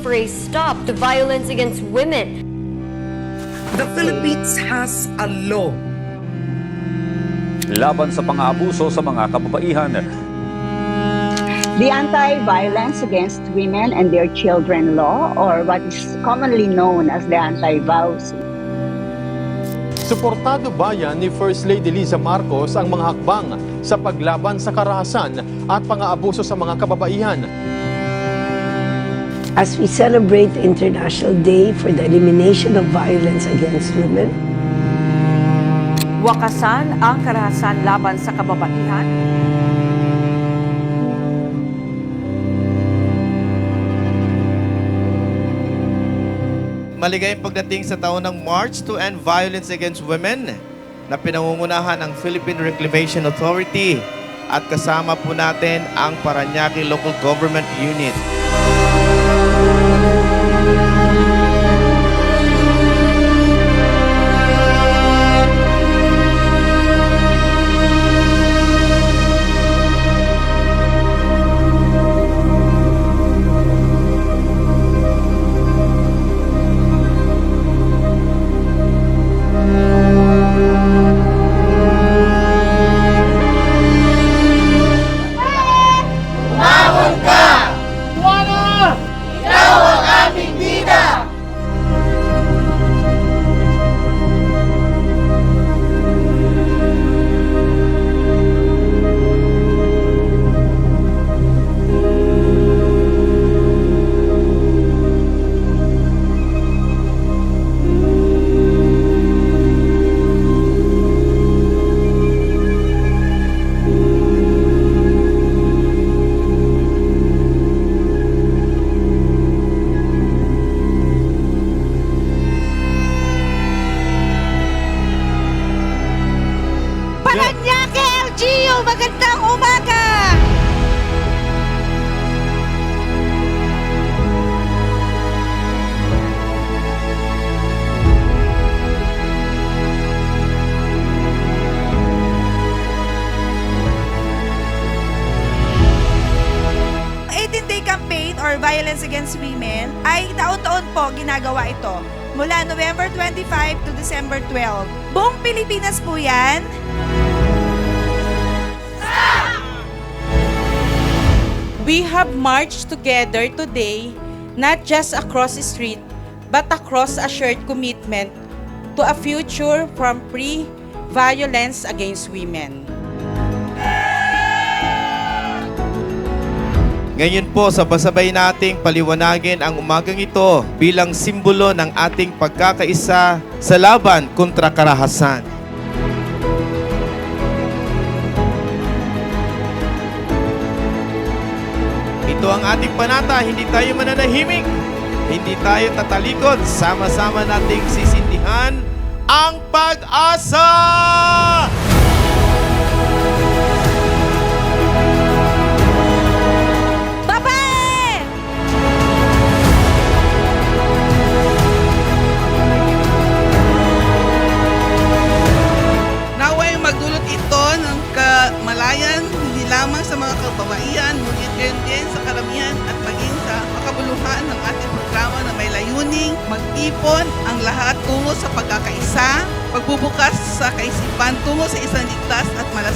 for a stop to violence against women. The Philippines has a law laban sa pang-aabuso sa mga kababaihan. The Anti-Violence Against Women and Their Children Law, or what is commonly known as the Anti-VAUC. Suportado ba yan ni First Lady Liza Marcos ang mga hakbang sa paglaban sa karahasan at pang-aabuso sa mga kababaihan? As we celebrate the International Day for the Elimination of Violence Against Women, wakasan ang karahasan laban sa kababaihan. Maligayang pagdating sa taon ng March to End Violence Against Women na pinangungunahan ng Philippine Reclamation Authority at kasama po natin ang Parañaque Local Government Unit. Parañaque LGU, magandang umaga! Day campaign or Violence Against Women ay taon-taon po ginagawa ito mula November 25 to December 12. Buong Pilipinas po yan. We have marched together today, not just across the street, but across a shared commitment to a future from free violence against women. Ngayon po, sabay-sabay nating paliwanagin ang umagang ito bilang simbolo ng ating pagkakaisa sa laban kontra karahasan. Ito ang ating panata, hindi tayo mananahimik, hindi tayo tatalikod, sama-sama nating sisindihan ang pag-asa! Malayan, hindi lamang sa mga kababaihan, ngunit gayon din sa karamihan at maging sa makabuluhan ng ating programa na may layuning mag-ipon ang lahat tungo sa pagkakaisa, pagbubukas sa kaisipan tungo sa isang ligtas at malakas